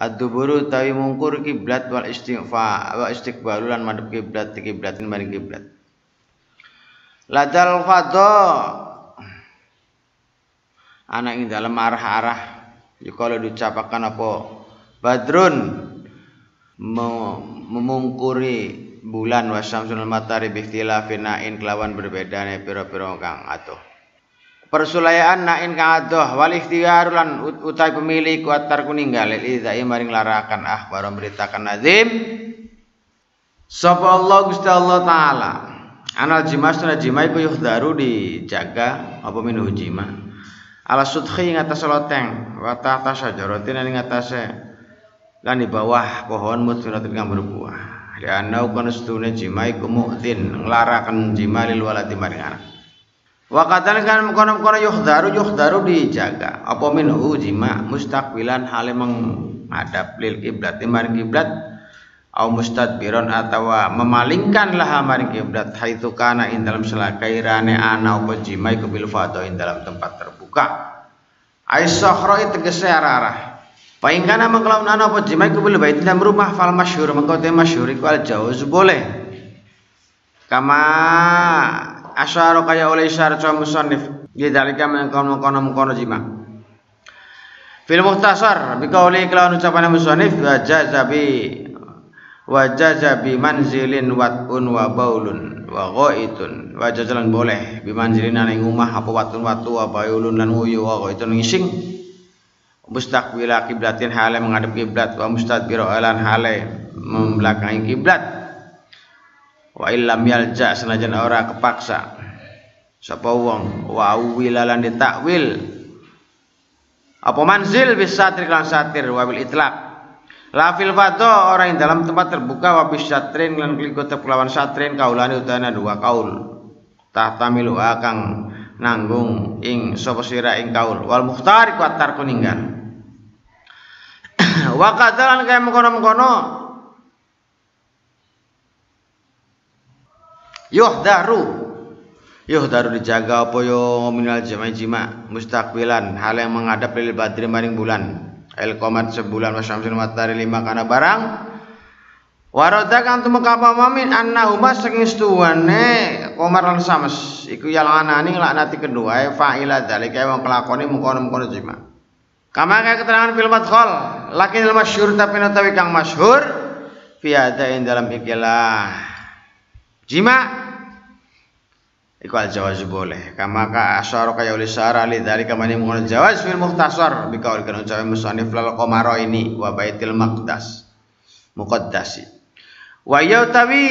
Ad-duburu tawi mungkur kiblat wal istiqbalu lan madhep kiblat kiblatin maring kiblat. Ladal fadha ana ing dalem arah-arah yukala diucapaken apa badrun memungkuri bulan wasyamsul matahari bikhtilafin nain kelawan berbedane pira-pira kang adoh. Persulayaan nain kang adoh wal ikhtiyar lan utai pemilih kuatar kuninggal idza maring larakan akhbar memberitakan nazim sapa Allah Gusti Allah taala anal jima sunah jima iku yuhdaru dijaga apa minuh jima ala sudhi ing atas loteng wa tahta syajaratin ing atase lan di bawah pohon mutfiratin kang berbuah ya ana kana sedune jima iku mu'tin nglaraken jima lil waladi maring anak. Wa kadang kan kono-kono yuhdaru dijaga apa minhu jima mustaqbilan hale menghadap lil kiblat maring kiblat au mustadbiron atawa memalingkan lah maring kiblat haitsu kana ing dalam selakairane ana apa jima iku bil fadha ing dalam tempat terbuka ai sakhra tegese arah-arah paingkana mengkalaun ana apa jima iku bil bait dalam rumah fal masyhur mengko te masyhur iku al jawaz boleh kama asyara kaya oleh isyarat musannif dzalika mengkono jima fil mukhtasar biqauli kelawan ucapan musannif wajazabi manzilin watun wa baulun wa ghaitun wajazalan boleh bimanzilin ana ing omah apa watun watu wa baulun lan uyu wa ghaitun ngising mustaqbila kiblatin hale menghadap kiblat wa mustadbira lan hale membelakangi kiblat wa illam yalja senajan ora kepaksa sapa wong wa wilalan ditakwil apa manzil bisa lan satir wa bil itlaq la fil fadha orang yang dalam tempat terbuka wa bis satrin lan klikot kelawan satrin kaulane utana dua kaul tahtamilu kang nanggung ing sapa sira ing kaul wal mukhtar ku atar kuninggal wa kadzalan kaya mengkono-mengkono yuhdaru dijaga apa yo minal jima mustaqbilan hal yang menghadap lil badri maring bulan el qomat sebulan wasyamsul matahari lima kana barang warada kang tumeka pamamin annahuma saking stuwane qamar lan sams iku yalanani nglaknati kedua fa'ila dzalika wong kelakone mengkono-mengkono jima kama kaya keterangan fil madkhal lakin al masyhur tapi utawi kang masyhur fi adain dalam ikilah jima iku al jawaz boleh kama ka asyara kaya oleh syara li dzalika mani mengkono jawaz fil mukhtasar bikaul kana ucape musannif lal qamara ini wa baitil muqaddasi wa yautawi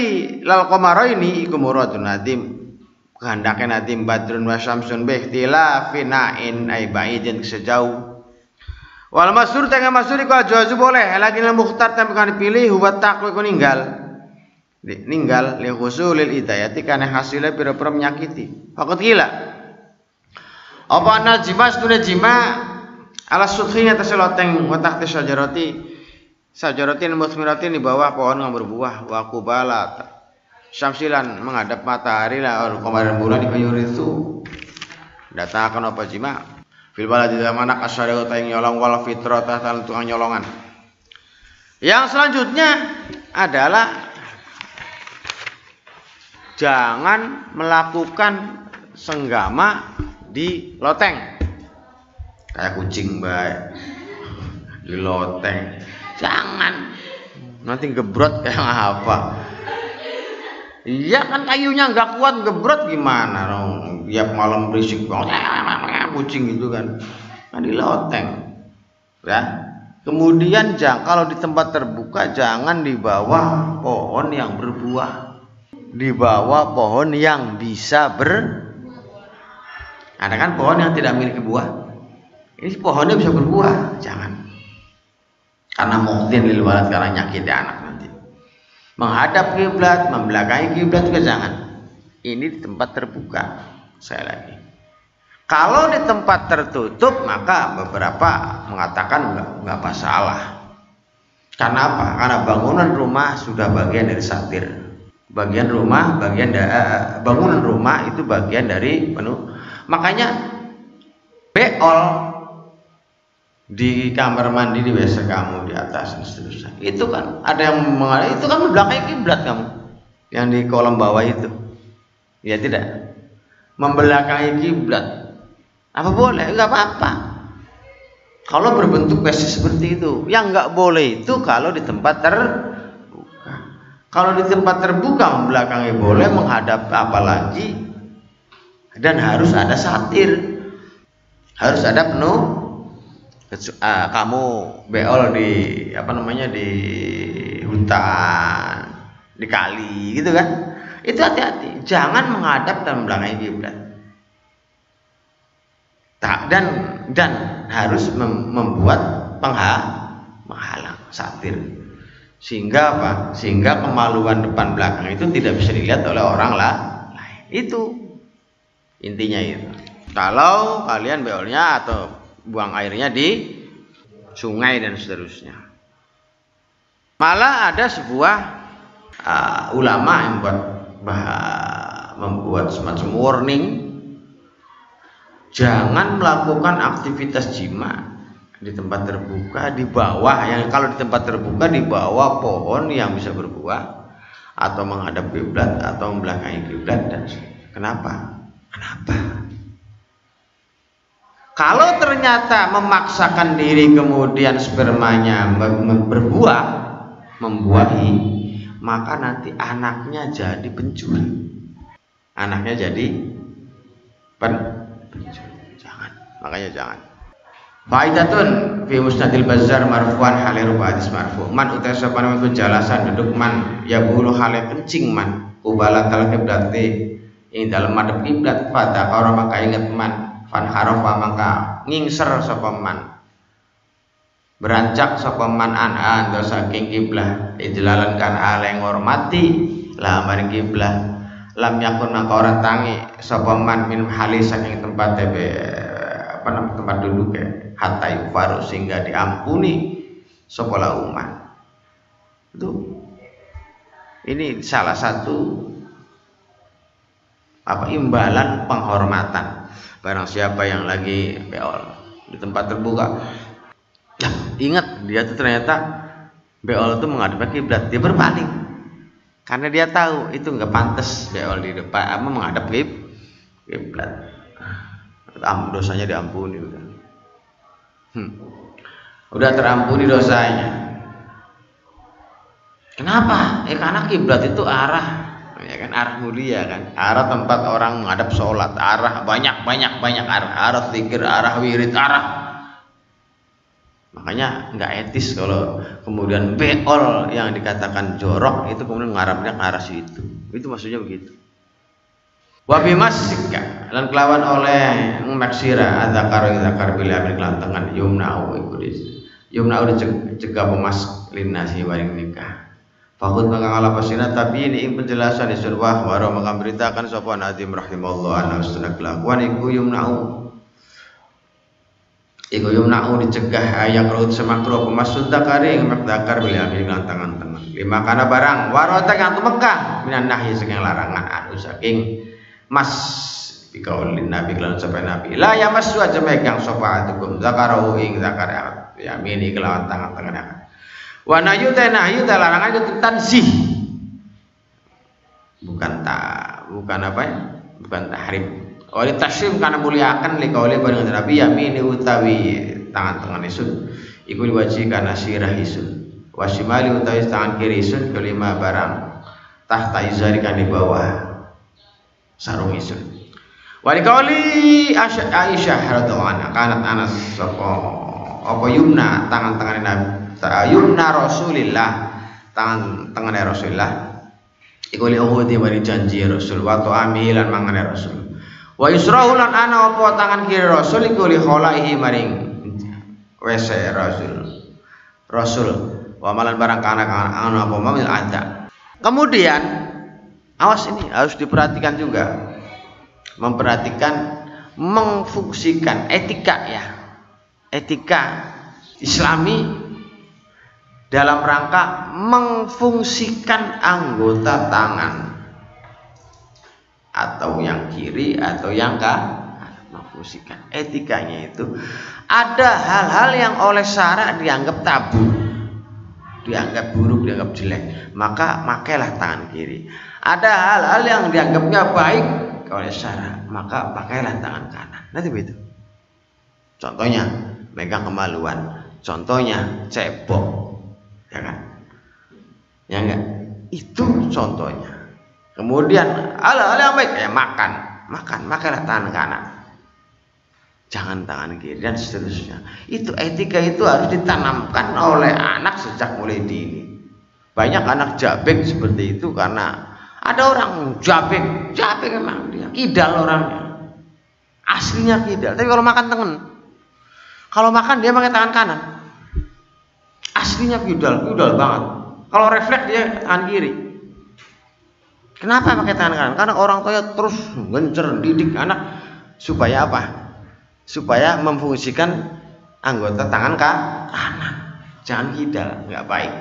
lal qamara ini iku muradun nadim kehendake nadim badrun wa syamsun bi ikhtilafin nain ai baidin sejauh wal masur tengah masur iku al jawaz boleh lakin al mukhtar tapi kan dipilih huwa taqwa iku ninggal li husulil hidayati kana hasilnya pira-pira menyakiti faqat gila apa ana jima stune jima ala sudhinya taseloteng wa tahta syajaratin musmiratin di bawah pohon yang berbuah wa qubalat syamsilan menghadap matahari la kemarin bulan dipayurisu datangkan apa jima fil baladi zamanak asyara utaing nyolong wal fitrata tal tukang nyolongan yang selanjutnya adalah jangan melakukan senggama di loteng kayak kucing baik di loteng jangan nanti gebrot kayak apa iya kan kayunya nggak kuat gebrot gimana dong tiap malam berisik kucing gitu kan di loteng ya kemudian kalau di tempat terbuka jangan di bawah pohon yang berbuah di bawah pohon yang bisa ada kan pohon yang tidak memiliki buah ini pohonnya bisa berbuah jangan karena mungkin lil walad karena nyakiti anak nanti menghadap kiblat membelakangi kiblat juga jangan ini di tempat terbuka saya lagi kalau di tempat tertutup maka beberapa mengatakan enggak masalah karena apa karena bangunan rumah sudah bagian dari satir bangunan rumah itu bagian dari penuh makanya beol di kamar mandi, di WC kamu, di atas dan seterusnya. Itu kan ada yang mengarah, itu kan membelakangi kiblat kamu. Yang di kolom bawah itu. Ya tidak. Membelakangi kiblat. Apa boleh? Enggak apa-apa. Kalau berbentuk WC seperti itu. Yang enggak boleh itu kalau di tempat terbuka. Kalau di tempat terbuka membelakangi boleh, menghadap apalagi, dan harus ada satir. Harus ada penuh. Kamu beol di di hutan, di kali gitu kan, itu hati-hati, jangan menghadap dan membelakangi kiblat. Dan harus membuat penghalang satir, sehingga apa? Sehingga kemaluan depan belakang itu tidak bisa dilihat oleh orang lain. Itu intinya itu. Kalau kalian beolnya atau buang airnya di sungai dan seterusnya. Malah ada sebuah ulama yang membuat semacam warning, jangan melakukan aktivitas jima di tempat terbuka, di bawah, yang kalau di tempat terbuka di bawah pohon yang bisa berbuah, atau menghadap kiblat atau membelakangi kiblat. Dan kenapa? Kalau ternyata memaksakan diri kemudian spermanya berbuah, membuahi, maka nanti anaknya jadi pencuri. Anaknya jadi pencuri. Jangan, makanya jangan. Faidatun fi musnadil Bazzar marfu'an halir hadis marfu'. Man utai sapana iku jalasan duduk man ya bulu hale kencing man kubalatal kiblati ing dalem madhep kiblat, pada karo maka inget man fan harafa maka ngingser sapa man, beranjak sapa man an saking kiblah, ijlalan kan ale ngormati la maring kiblah, lam yakun maka ora tangi sapa man min hali saking tempat tempat duduk hatta yufaru sehingga diampuni sapa la umat. Itu ini salah satu imbalan penghormatan. Barang siapa yang lagi beol di tempat terbuka, nah, ingat dia tuh ternyata beol itu menghadap kiblat, dia berpaling karena dia tahu itu nggak pantas beol di depan menghadap kiblat. Dosanya diampuni udah terampuni dosanya. Kenapa? Karena kiblat itu arah, ya kan, arah mulia kan, arah tempat orang menghadap sholat, arah banyak arah zikir, arah wirid, arah. Makanya nggak etis kalau kemudian beol yang dikatakan jorok itu kemudian ngarapnya ke arah situ. Itu maksudnya begitu. Wabi masika lan kelawan oleh maksira adzakar bila amil kelantangan yumna'u ikudis yumna'u dicegah pemas linasi waring nikah. Fakut maka ngalapasina tapi ini penjelasan isun wah waro maka beritakan sopan adim rahimallahu anna ustunah kelakuan iku yumna'u dicegah ayak raut semakro pemas sundakari makdakar bila amil kelantangan teman lima kana barang warota yang tumekah minan nahi saking larangan anu saking mas bikaulin nabi kelawan sampai nabi la ya mas aja megang sopa atukum zakarahu ing zakar yamini kelawan tangan akan wa nahyu larangan itu tansih bukan tahrim oleh tasyim karena muliakan li kauli bareng nabi yamini utawi tangan isun iku diwajikan asirah isun wasimali utawi tangan kiri isun kelima barang tahta izari kan di bawah sarung isun. Wali kauli Aisyah radhiyallahu anha kanat anas apa yumna tangan-tangan Nabi yumna Rasulillah tangan Rasulillah iku li uhudi wali janji Rasul wa ta'amilan mangane Rasul wa yusrahu lan ana apa tangan kiri Rasul iku li kholaihi maring WC Rasul wa malan barang kana ana apa mamil ada. Kemudian awas, ini harus diperhatikan juga, memfungsikan etika Islami dalam rangka memfungsikan anggota tangan atau yang kiri atau yang kanan. memfungsikan. Etikanya itu ada hal-hal yang oleh syara dianggap tabu, dianggap buruk, dianggap jelek, maka pakailah tangan kiri. Ada hal-hal yang dianggapnya baik oleh syara, maka pakailah tangan kanan. Nanti begitu. Contohnya megang kemaluan, contohnya cebok, ya kan? Ya enggak? Itu contohnya. Kemudian hal-hal yang baik kayak makanlah tangan kanan, jangan tangan kiri dan seterusnya. Itu etika itu harus ditanamkan oleh anak sejak mulai dini. Banyak anak jabek seperti itu karena ada orang jabek memang dia kidal orangnya, aslinya kidal. Tapi kalau makan tangan, kalau makan dia pakai tangan kanan, aslinya kidal banget. Kalau refleks dia tangan kiri. Kenapa pakai tangan kanan? Karena orang tua terus gencer didik anak supaya apa? Supaya memfungsikan anggota tangan kanan, jangan kidal, nggak baik.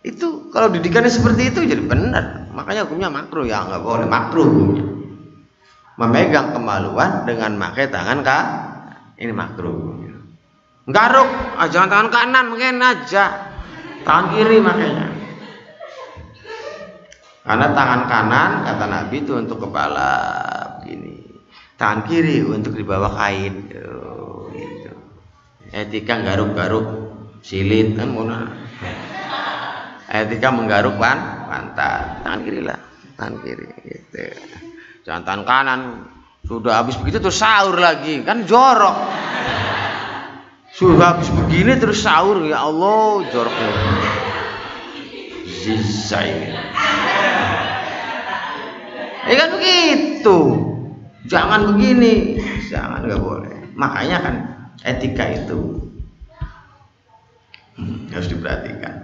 Itu kalau didikannya seperti itu jadi benar. Makanya hukumnya makruh, ya nggak boleh, makruh hukumnya. Memegang kemaluan dengan pakai tangan ini makruh. Garuk, jangan tangan kanan, mungkin aja tangan kiri makanya. Karena tangan kanan kata Nabi itu untuk kepala begini, tangan kiri untuk di bawah kain. Gitu. Etika garuk-garuk silit kan mana? Etika menggaruk pantat, tangan kiri lah, tangan kiri gitu. Jangan tangan kanan. Sudah habis begitu terus sahur lagi, kan jorok. Sudah habis begini terus sahur, ya Allah, joroknya. Zizai. Kan begitu. Jangan begini, jangan, nggak boleh. Makanya kan etika itu harus diperhatikan.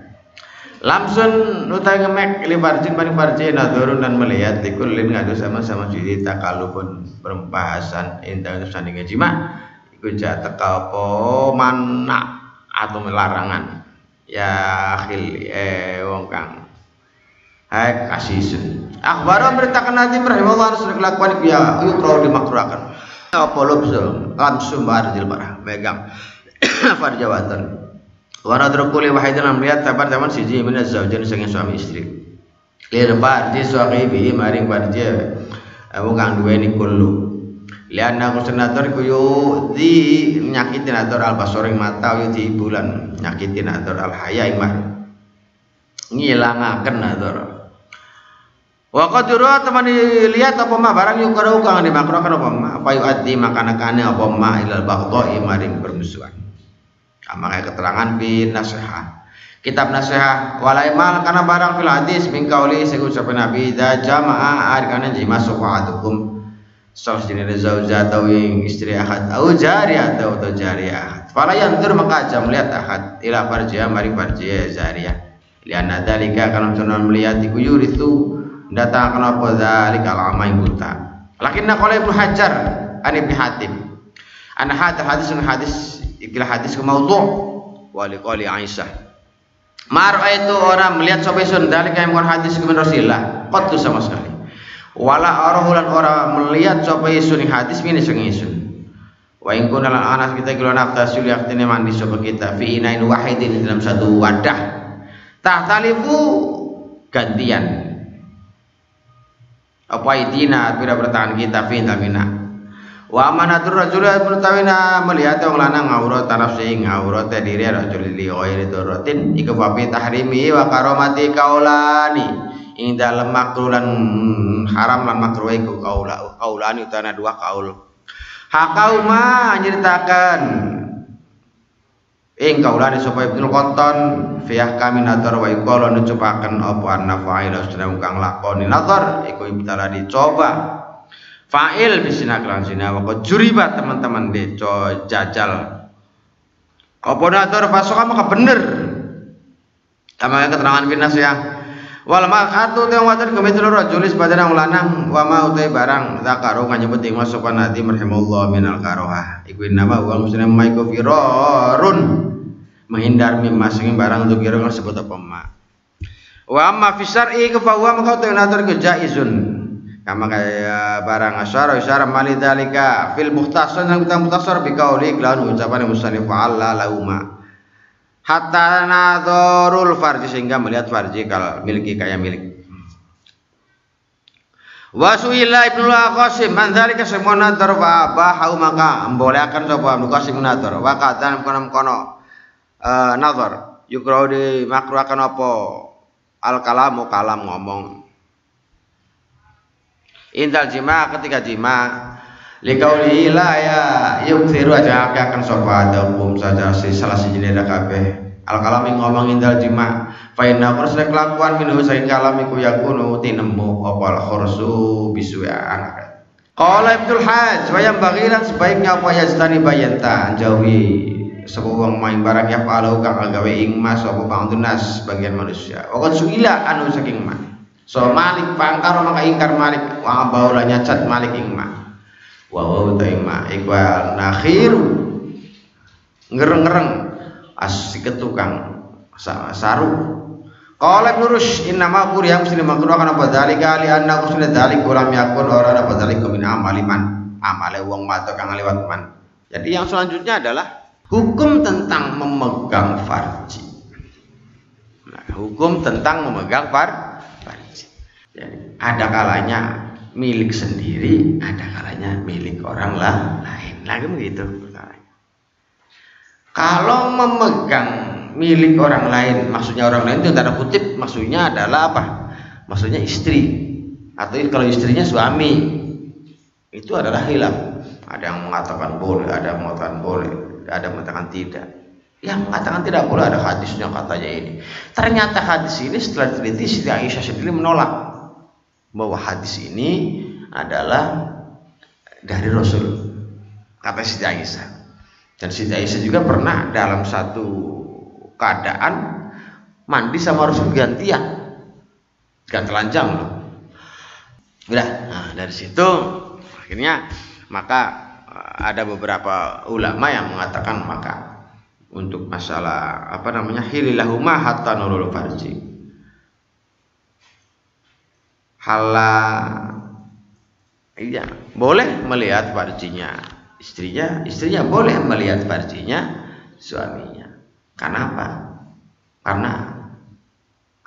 Lamsun utai ngemek libarjin paling barjin nadurun dan melihat likulin ngadu sama-sama jadi takalupun perbahasan indah sanding jima iku jatah apa mana atau melarangan ya akhil wong kang hai kasisun akhbaru memberitakan nanti rahimahullah harus dilakukan ya yukro dimakruhkan apa lobso lamsun barjil parah megang farjawatan waradrukuli wahidan melihat tabar zaman siji minaz zaujain sang suami istri. Lirbar di sahibi maring barje kang duweni kullu. Lianna kusnator kuyu di nyakitin atur al basoring mata yu di bulan nyakitin atur al haya imah. Ngilangaken atur. Wa qadura teman dilihat apa mah barang yu karo kang dimakruhkan apa mah apa yu addi makanakane apa mah ilal baghdai maring permusuhan. Makanya keterangan bin nasihat kitab nasihat walaimal karena barang fil hadis min qauli ucapan Nabi da jamaah arkana jima suqatukum salah jenis zaujat atau istri ahad atau jariyah atau jariyah fala yantur maka aja melihat ahad ila farjiyah mari farjiyah jariyah lianna dalika kana cuman melihat iku yuritu datang kana apa dalika al-amai buta lakinna qala Ibnu Hajar an Ibnu Hatim an hadis ikilah hadis ke maudhu' wali qali Aisyah mar itu orang melihat sobesun dalika yang bukan hadis ke Rasulullah qattu sama sekali wala arahulan orang melihat sobesun hadis mini sungisun wa in kunna lan anas kita kilo naftasul yaktine mandi sobe kita fi inain wahidin dalam satu wadah tahtalifu gantian apa idina pira bertahan kita fi tamina wa amanatur rajul bertawina melihat orang lanang aurat nafsi aurat diri rajul li ghairi daratin iku fi tahrimi wa karamati kaulani ing dalem makruh lan haram lan makruh iku kaulani utana dua kaul hakauma nyeritakan ing kaulani sapa Ibnu Qattan fi ahkamin nadhar wa iqala nucupaken apa an-nafa'il sedang kang lakoni nadhar iku ibtala dicoba fa'il bisina kelan zina wa juriba teman-teman deco jajal apa nadhar fasoka maka bener sama keterangan binas ya wal maqatu teng waten kemetul rajulis badan lanang wa ma utai barang zakaru nyebut ing masokan nadi marhamullah minal karohah iku nama wa muslim maiku firarun menghindar mimma sing barang untuk kira sebut apa ma wa amma fi syar'i fa huwa maqatu nadhar jaizun kama kaya barang asyara mali dalika fil mukhtasar yang kita mukhtasar bi qauli lawan ucapan musannif Allah lauma hatta nadharul farji sehingga melihat farji kalau miliki kayak milik. Wasuila Ibnu Qasim man dzalika semua nadhar wa bahu maka membolehkan sapa Ibnu Qasim nadhar wa katan kono nadhar yukrau di makruhkan apa al kalamu kalam ngomong indal jima ketika jima liqauli la ya yukthiru aja akan sapa daum saja salah siji kabeh al kalami ngomong indal jima fa inna qursa kelakuan minhu saking kalam iku yakunu tinemu apa al khursu bisu anak qala Ibnu Hajj wa yang bagilan sebaiknya apa ya stani bayanta jauhi sebuah main barang ya falau kang gawe ing mas apa pangtunas sebagian manusia wa suila anu saking ma so malik pangkar maka ingkar malik wa baula nyacat malik ing ma wa taima iqbal nakhir ngereng-ngereng asik tukang saru qala Ibnu Rushd inna ma quriya muslim makruhan apa dzalika li anna qusna dzalik ulam yakun ora apa dzalik min amaliman amale wong mato kang liwat man. Jadi yang selanjutnya adalah hukum tentang memegang farji. Nah, hukum tentang memegang farji. Jadi ada kalanya milik sendiri, ada kalanya milik orang lain. Lagi begitu. Kalau memegang milik orang lain, maksudnya orang lain itu tanda kutip, maksudnya adalah apa? Maksudnya istri atau kalau istrinya suami, itu adalah khilaf. Ada yang mengatakan boleh, ada yang mengatakan boleh, ada yang mengatakan tidak. Yang mengatakan tidak boleh ada hadisnya katanya ini. Ternyata hadis ini setelah teliti Siti Aisyah sendiri menolak bahwa hadis ini adalah dari Rasul, kata Siti Aisyah. Dan Siti Aisyah juga pernah dalam satu keadaan mandi sama Rasul gantian, gak telanjang loh. Udah, nah dari situ akhirnya maka ada beberapa ulama yang mengatakan maka untuk masalah apa namanya hililahuma hatta nurul farji hala iya boleh melihat farjinya istrinya boleh melihat farjinya suaminya. Kenapa? Karena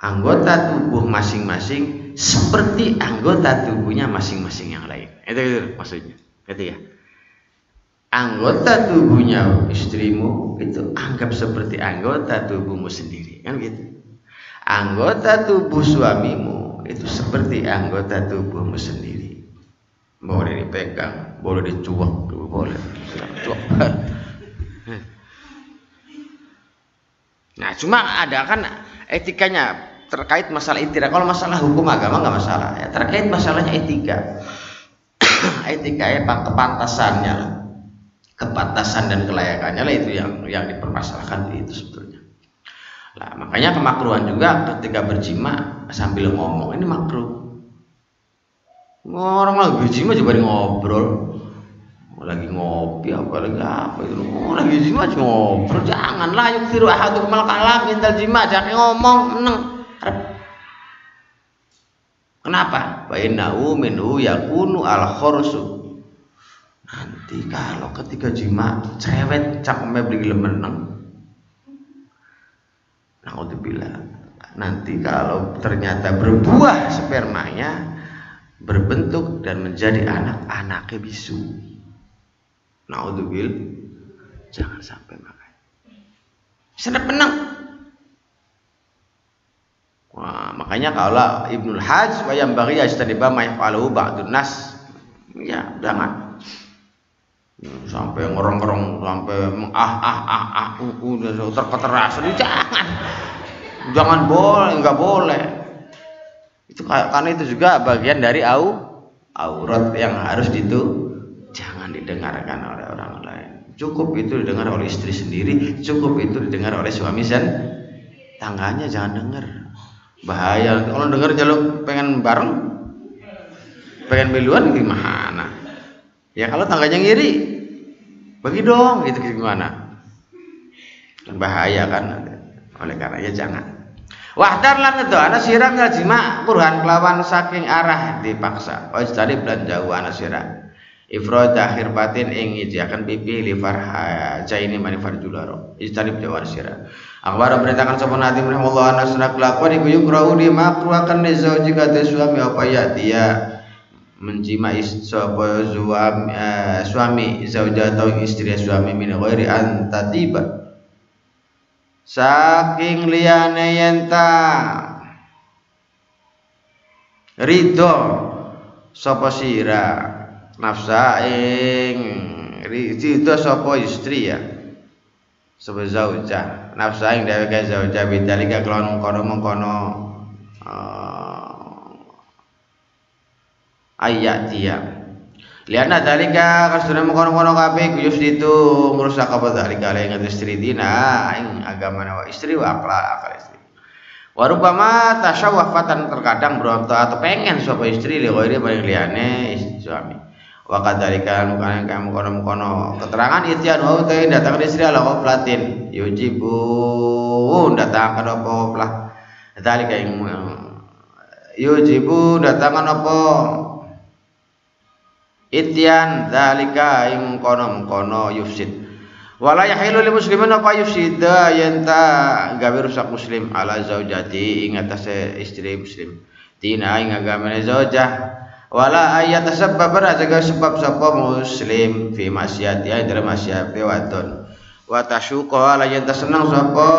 anggota tubuh masing-masing seperti anggota tubuhnya masing-masing yang lain. Itu maksudnya. Gitu ya. Anggota tubuhnya istrimu itu anggap seperti anggota tubuhmu sendiri, kan gitu. Anggota tubuh suamimu itu seperti anggota tubuhmu sendiri. Boleh dipegang, boleh dicuak, boleh dicuak. Nah, cuma ada kan etikanya terkait masalah etika. Kalau masalah hukum agama nggak masalah ya. Terkait masalahnya etika, etika ya kepantasannya lah, kepantasan dan kelayakannya lah itu yang dipermasalahkan itu sebetulnya. Lah makanya kemakruhan juga ketika berjima sambil ngomong ini makruh. Orang lagi berjima juga ngobrol, lagi ngopi apa itu lagi jima ngobrol. Janganlah yukthiru ahadukum al kalam indal jima, jangan ngomong meneng. Kenapa? Fa innahu minhu yakunu al khursu. Nanti kalau ketika jima cerewet cakeme beli meneng. Naudzubillah. Nanti kalau ternyata berbuah spermanya berbentuk dan menjadi anak-anaknya bisu. Naudzubillah, jangan sampai makan. Sedap menang. Wah, makanya kalau Ibnu Hajj wa yang bagi yastaniba ma yafalu ba'dun nas. Ya, jangan. Sampai ngorong-ngorong sampai udah terketeras. Jangan. Jangan boleh, enggak boleh. Itu karena itu juga bagian dari aurat yang harus jangan didengarkan oleh orang lain. Cukup itu didengar oleh istri sendiri, cukup itu didengar oleh suami dan tangganya jangan dengar. Bahaya kalau dengar jaluk pengen bareng, pengen beluan gimana? Ya kalau tangganya ngiri, bagi dong gitu gimana? Bahaya kan? Oleh karenanya jangan. Wahdar lan ngedoana sira minal jima kurhan kelawan saking arah dipaksa. Wajtari lan jauh ana sira. Ifrad akhir batin ing ijakan pipi li farha jaini mani farjularo. Ijtanib jauh ana sira. Akhbar beritakan sapa Nabi rahimahullah ana sunah kelakuan iku yukrau di makruakan li zauji kata suami apa ya dia menjima sapa suami zauja atau istri suami min ghairi antatiba saking liyane yenta ridho sapa sira nafsa ing ridho sapa istri ya sapa zauja nafsa ing dheweke zauja bidalika kelawan mengkono ayat dia liana dalika kasuna mengkono-kono kabeh kuyus itu ngrusak apa dalika le ing istri dina ing agama wa istri wa akal istri warubama tasyawwafatan terkadang berontak atau pengen sapa istri li ghairi bareng liyane suami wa kadzalika mukane kamu kono-kono keterangan ityan wa utai datang istri ala qoflatin yujibu datang kana apa lah dalika ing yujibu datangan apa ityan dzalika ing kono yufsid wala yahilu lil muslimin apa yufsida yenta gawe rusak muslim ala zaujati ing atase istri muslim tina ing agamane zaujah wala ayat sebab ajaga sebab sapa muslim fi maksiati dalam maksiat wadon wa tasyuqa la yenta seneng sapa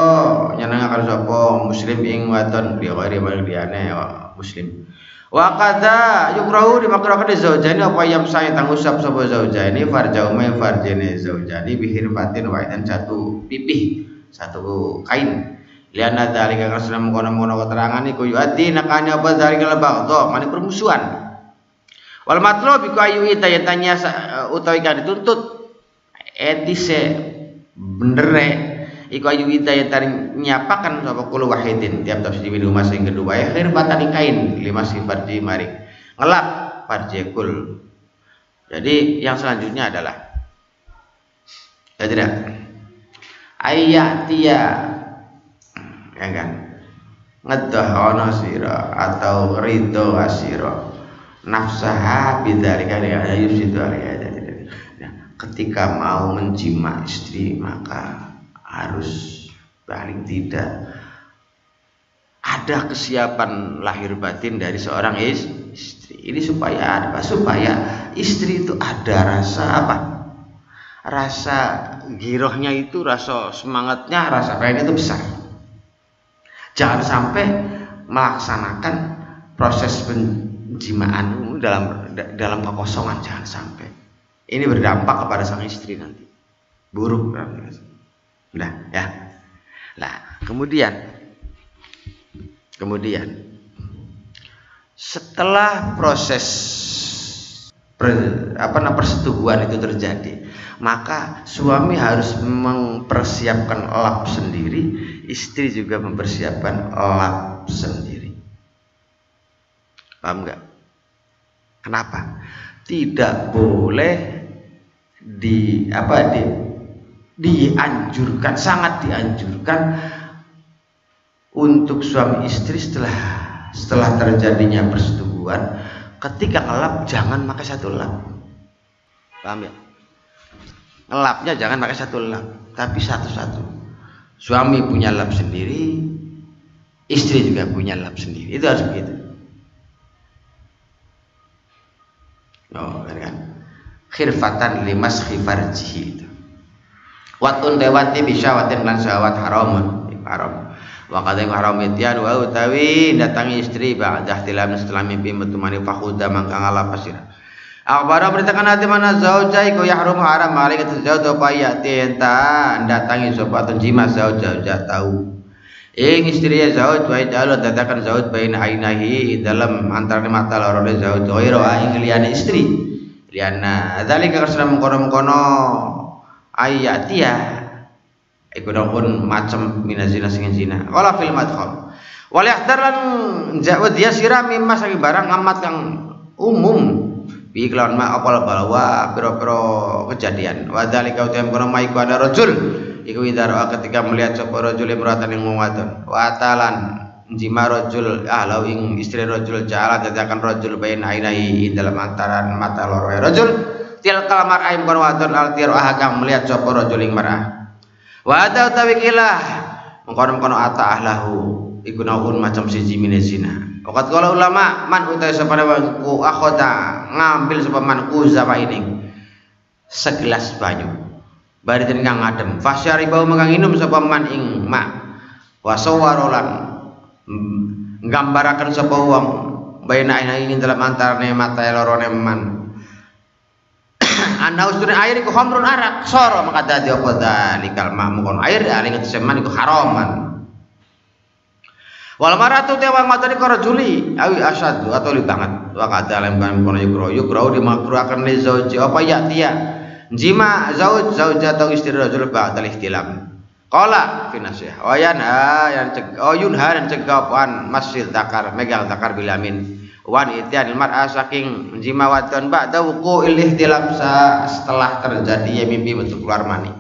nyenengaken sapa muslim ing wadon bi ghairi mardiane muslim wa qadza yukrahu dimakrakan zaujani apa yang saya tangusap sapa zaujani farjaumai farjane zaujani bihir fatin waidan satu pipih satu kain liana dzalika kasna mengkono-kono keterangan iku yuati nakane apa dzalika labaghdha mani permusuhan wal matlub iku ayu itayatanya utawi kan dituntut etise bendere iku ayu hidayah taring nyapakan sapa kulo wahidin tiap tafsir di rumah sing kedua ya khair batani kain lima sifat di mari ngelap farjekul. Jadi yang selanjutnya adalah ya tidak ayatia ya kan ngedohono sira atau ridho asira nafsaha bidzalika ya yusidu alaiha. Nah, ketika mau menjima istri maka harus paling tidak ada kesiapan lahir batin dari seorang istri. Ini supaya apa? Supaya istri itu ada rasa apa? Rasa girohnya itu, rasa semangatnya, rasa pengen itu besar. Jangan sampai melaksanakan proses penjimaan dalam kekosongan, jangan sampai. Ini berdampak kepada sang istri nanti. Buruk nanti. Nah, ya. Nah, kemudian setelah proses persetubuhan itu terjadi, maka suami harus mempersiapkan lap sendiri, istri juga mempersiapkan lap sendiri. Paham enggak? Kenapa? Tidak boleh dianjurkan, sangat dianjurkan untuk suami istri setelah terjadinya persetubuhan, ketika ngelap jangan pakai satu lap. Paham ya? Ngelapnya jangan pakai satu lap, tapi satu-satu. Suami punya lap sendiri, istri juga punya lap sendiri. Itu harus begitu. Oh, kan? Khirfatan limas khifarjihi itu. Watun dewati bisyawatin lan syahwat haramun haram wa kadang haram ityan wa utawi datangi istri ba'da ihtilam setelah mimpi metumani fakhuda mangka ngala pasira akhbara beritakan hati mana zauja iku yahrum haram malik zauja apa yati enta datangi sobatun jima zauja tahu ing istri zauj wa jalu dadakan zauj bain ainahi dalam antara mata loro zauj ghairu ing liyane istri liana zalika kasana mengkono-mengkono ayatia iku pun macam minazina sing zina wala fil madkhal wal yahdar lan ja'wa dia sira mimma sangi barang amat kang umum bi kelawan ma apal balwa pira-pira kejadian wa dzalika utam kono maiku ada rajul iku idara ketika melihat sapa rajul imratan ing wadon wa talan jima rajul ahlau ing istri rajul jala dadakan rajul bain ainai dalam antaran mata loro rajul tilkal mar'ai bukan wadon altir ahakang melihat sapa rajul ing mar'ah wa ada utawi kilah mengkono-kono ata ahlahu iku naun macam siji mine zina waqat qala ulama man utai sapane ku akhota ngambil sapa man ku zama ini segelas banyu bari den kang adem fasyaribau mengkang minum sapa man ing ma wasawarolan nggambaraken sapa wong baina ing dalam antarane mata lorone man ana usune air iku khamrun arak soro maka dadi apa dalikal ma'mun air aling seman iku haraman wal maratu te wong matane karo juli awi asad atau li banget wa kadalem kan kono yukro dimakruhaken li zauji apa ya dia jima zauja atau istri rajul ba'dal ihtilam qala fi nasih wayan yang yunha dan cegapan masjid zakar megang zakar bilamin wan itian mar'a saking jima wadon ba'da wuqu'il ihtilam setelah terjadi ya mimpi bentuk keluar mani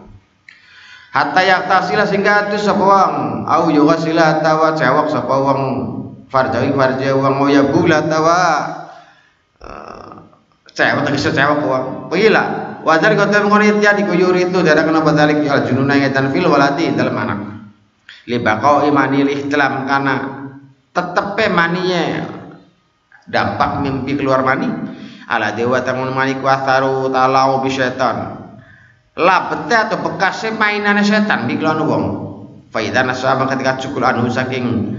hatta yaktasila sehingga atus sapa wong au yughasila tawa cewek sapa wong farjawi wong ya bula tawa cewek tegese cewek wong pila wajar kota mengenai tiada kuyuri itu tidak kena balik al jununa dan fil waladi dalam anak libakau imani ihtilam karena tetepe maninya dampak mimpi keluar mani ala dewa tangun mani kuatharu talau bisyaitan labete atau bekasnya mainannya setan di kelon wong faidan asaba ketika cukul anu saking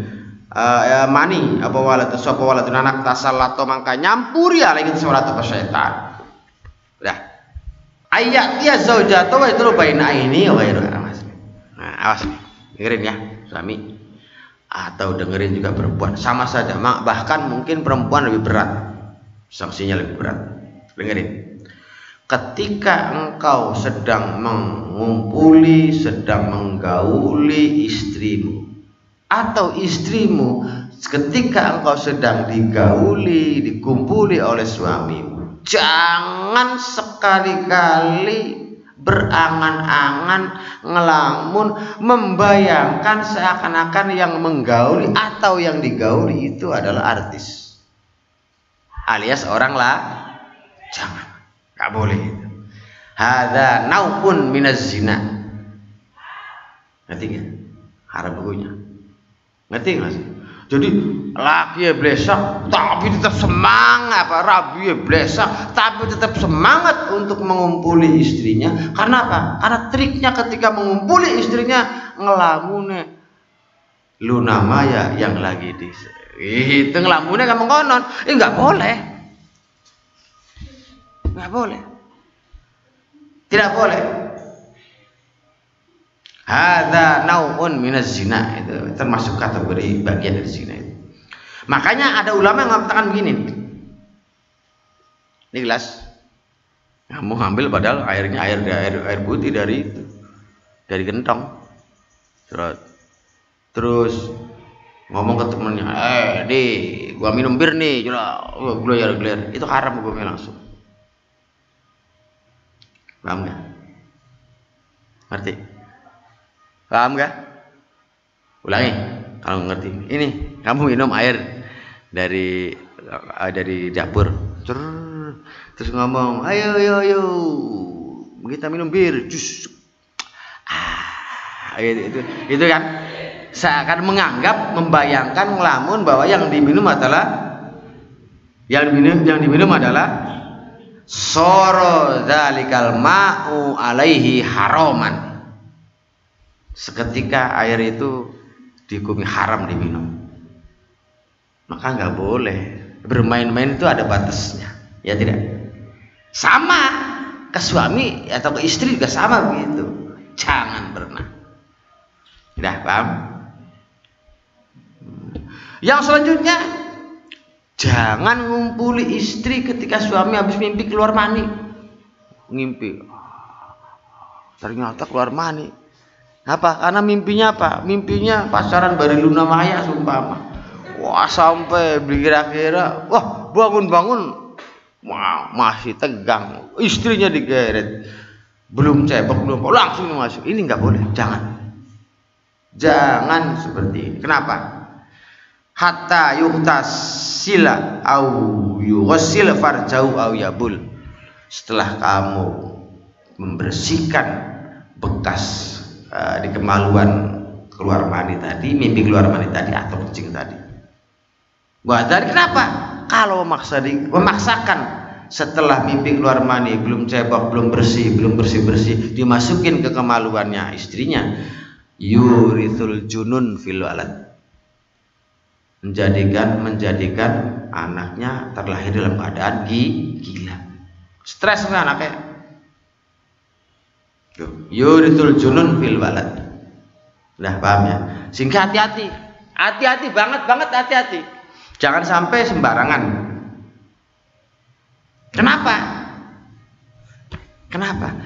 mani apa walad sapa waladun anak tasallato mangka nyampuri lagi salat apa setan dah ayat dia zaujatu wa itu baina ini wa ghairu mas. Nah, awas dengerin ya suami atau dengerin juga perempuan sama saja bahkan mungkin perempuan lebih berat sanksinya lebih berat. Dengerin ketika engkau sedang mengumpuli sedang menggauli istrimu atau istrimu ketika engkau sedang digauli dikumpuli oleh suamimu jangan sekali-kali berangan-angan ngelamun membayangkan seakan-akan yang menggauli atau yang digauli itu adalah artis alias orang lah jangan nggak boleh hadza naupun minaz zina ngerti nggak haram bukunya ngerti nggak sih jadi laki ya blesak tapi tetap semangat rabi ya blesak tapi tetap semangat untuk mengumpuli istrinya karena apa? Karena triknya ketika mengumpuli istrinya ngelamunnya Luna Maya yang lagi di itu ngelamunnya kamu konon nggak boleh tidak boleh hadza nau'un minaz zina itu termasuk kategori bagian dari zina itu. Makanya ada ulama yang mengatakan begini nih. Ini gelas kamu ambil padahal airnya air putih dari itu dari gentong terus ngomong ke temennya gua minum bir nih gula itu haram hukumnya langsung paham nggak? Ngerti? Paham gak? Ulangi kalau ngerti. Ini kamu minum air dari dapur. Terus ngomong, ayo kita minum bir, jus. Itu kan seakan menganggap membayangkan ngelamun bahwa yang diminum adalah soro dzalikal ma'u alaihi haraman. Seketika air itu dihukumi haram diminum maka nggak boleh bermain-main itu ada batasnya ya tidak sama ke suami atau ke istri juga sama begitu jangan pernah udah paham yang selanjutnya jangan ngumpuli istri ketika suami habis mimpi keluar mani ngimpi ternyata keluar mani apa? Karena mimpinya apa? Mimpinya pacaran bari Luna Maya sumpah. Wah sampai kira-kira wah bangun-bangun wah masih tegang istrinya digeret belum cebok belum langsung masuk ini nggak boleh jangan seperti ini kenapa? hatta yughtasila au yughsil farjau au yabul. Setelah kamu membersihkan bekas di kemaluan keluar mani tadi, mimpi keluar mani tadi atau kencing tadi. Wadari kenapa? Kalau memaksakan setelah mimpi keluar mani belum cebok, belum bersih dimasukin ke kemaluannya istrinya, yurithul junun fil walad, menjadikan anaknya terlahir dalam keadaan gila, stres kan anaknya. Yurithul junun fil walad. Udah paham ya? Sehingga hati-hati banget hati-hati. Jangan sampai sembarangan. Kenapa?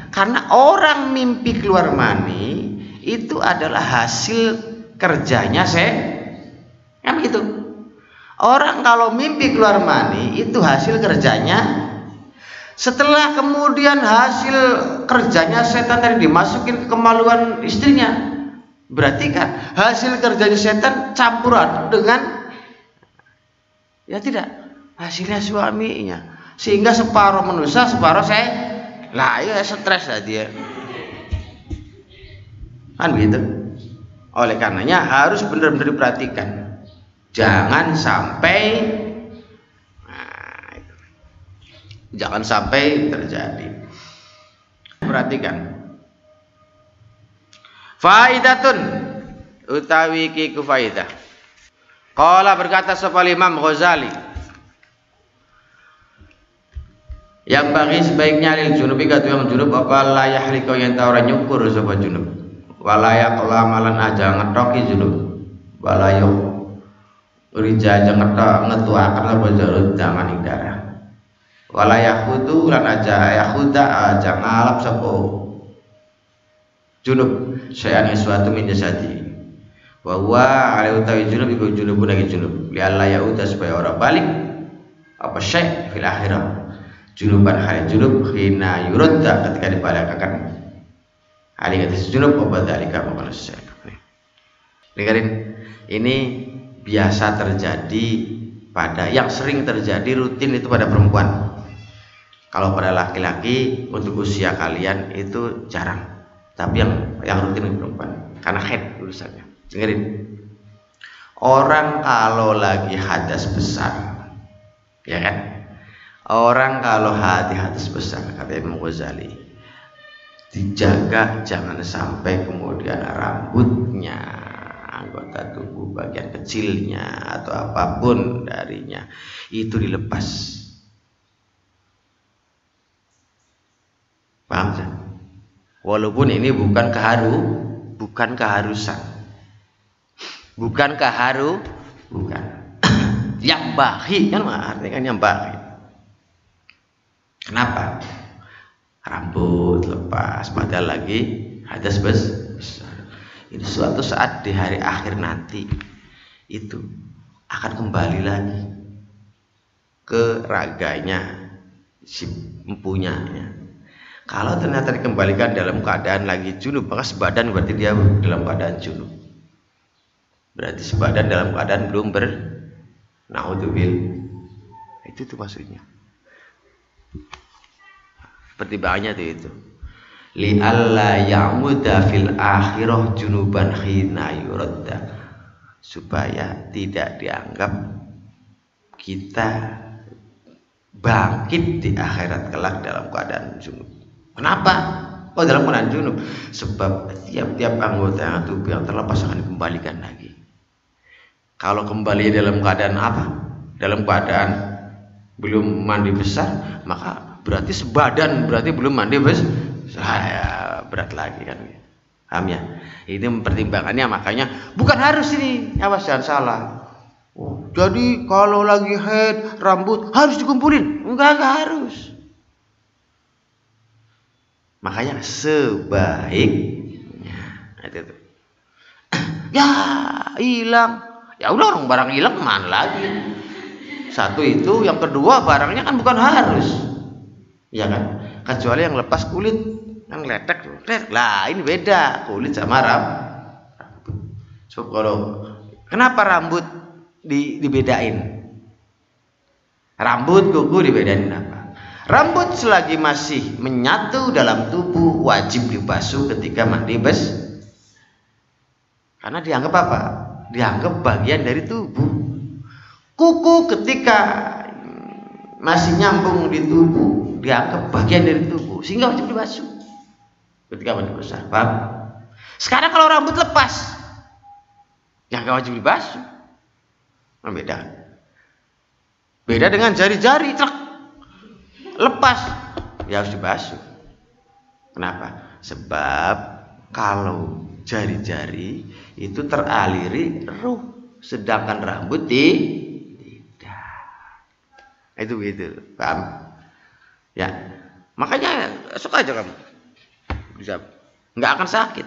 Karena orang mimpi keluar mani itu adalah hasil kerjanya kan begitu. Orang kalau mimpi keluar mani itu hasil kerjanya. Setelah kemudian hasil kerjanya setan tadi dimasukin ke kemaluan istrinya, berarti kan hasil kerjanya setan campur aduk dengan tidak hasilnya suaminya, sehingga separuh manusia separuh stres lah dia kan begitu. Oleh karenanya harus benar-benar diperhatikan, jangan sampai terjadi. Perhatikan faidatun utawi ki faidah. Qala berkata sapa Imam Ghazali, yang bagi sebaiknya lil junubi katu yang junub apa la yahliqa yang ta ora nyukur sapa junub, wala yaqla malan aja ngetoki junub, wala yo rija aja ngetuaken apa jarut jangan ing darah, wala yahudu lan aja yahuda aja ngalap sapa junub sayan suatu min jasadi wa huwa ala utawi junub iku junubun lagi junub li alla yauda supaya ora balik apa syai fil akhirah junuban hal junub khina yurda ketika dibalakakan ali kata junub apa dalika maka syai. Dengerin, ini biasa terjadi yang sering terjadi rutin itu pada perempuan. Kalau pada laki-laki untuk usia kalian itu jarang, tapi yang rutin itu perempuan karena head urusannya. Dengerin, orang kalau lagi hadas besar, ya kan? Orang kalau hadas besar, kata Imam Ghazali, dijaga jangan sampai kemudian rambutnya, anggota tubuh bagian kecilnya atau apapun darinya itu dilepas. Paham sih? Walaupun ini bukan keharusan. Bukan. Yang bahi kan artinya kan yang bahi. Kenapa? Rambut lepas padahal lagi hadas besar. Ini suatu saat di hari akhir nanti itu akan kembali lagi ke raganya si empunyanya. Kalau ternyata dikembalikan dalam keadaan lagi junub, maka sebadan berarti dia dalam keadaan junub. Berarti sebadan dalam keadaan belum naudzubil. Itu tuh maksudnya. Pertimbangannya tuh itu. Li alla ya'muda fil akhirah junuban khina yuradda. Supaya tidak dianggap kita bangkit di akhirat kelak dalam keadaan junub. Kenapa? Dalam keadaan junub. Sebab tiap-tiap anggota tubuh yang terlepas akan dikembalikan lagi. Kalau kembali dalam keadaan apa? Dalam keadaan belum mandi besar, maka berarti sebadan berarti belum mandi besar. Berat lagi kan. Paham ya? Ini pertimbangannya, makanya bukan harus ini. Awas jangan salah. Jadi kalau lagi head rambut harus dikumpulin. Enggak harus. Makanya sebaiknya itu. Ya hilang. Ya udah, orang barang hilang mana lagi. Satu itu, yang kedua barangnya kan bukan harus, ya kan? Kecuali yang lepas kulit, yang letek, lah ini beda kulit sama rambut. So kalau kenapa rambut dibedain. Rambut, kuku dibedain apa? Rambut selagi masih menyatu dalam tubuh wajib dibasuh ketika mandi karena dianggap apa? Dianggap bagian dari tubuh. Kuku ketika masih nyambung di tubuh dianggap bagian dari tubuh sehingga wajib dibasuh ketika mandi besar. Paham? Sekarang kalau rambut lepas ya nggak wajib dibasuh. Beda dengan jari-jari lepas ya harus dibasuh. Kenapa? Sebab kalau jari-jari itu teraliri ruh, sedangkan rambut tidak. Itu begitu, paham? Ya, makanya suka aja kamu bisa, nggak akan sakit.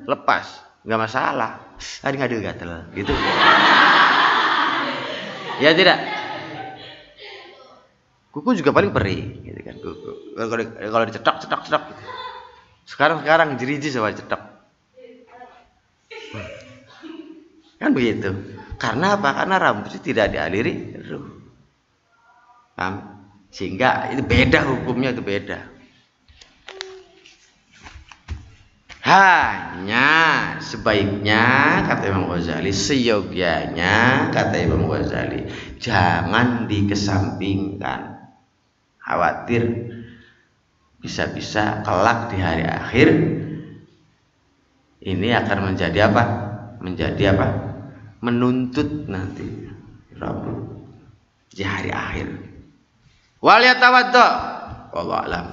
Lepas, nggak masalah. Hari gatel gitu. Ya tidak. Kuku juga paling perih, gitu kan. Kuku kalau dicetok gitu. Sekarang jeriji sama cetok. Kan begitu. Karena apa? Karena rambut itu tidak dialiri ruh. Paham? Sehingga itu beda hukumnya, itu beda. Hanya sebaiknya kata Imam Ghazali, seyogianya kata Imam Ghazali, jangan dikesampingkan. Khawatir bisa-bisa kelak di hari akhir ini akan menjadi apa? Menuntut nanti rambut di hari akhir. Wal yatawaddo. Wallahu a'lam.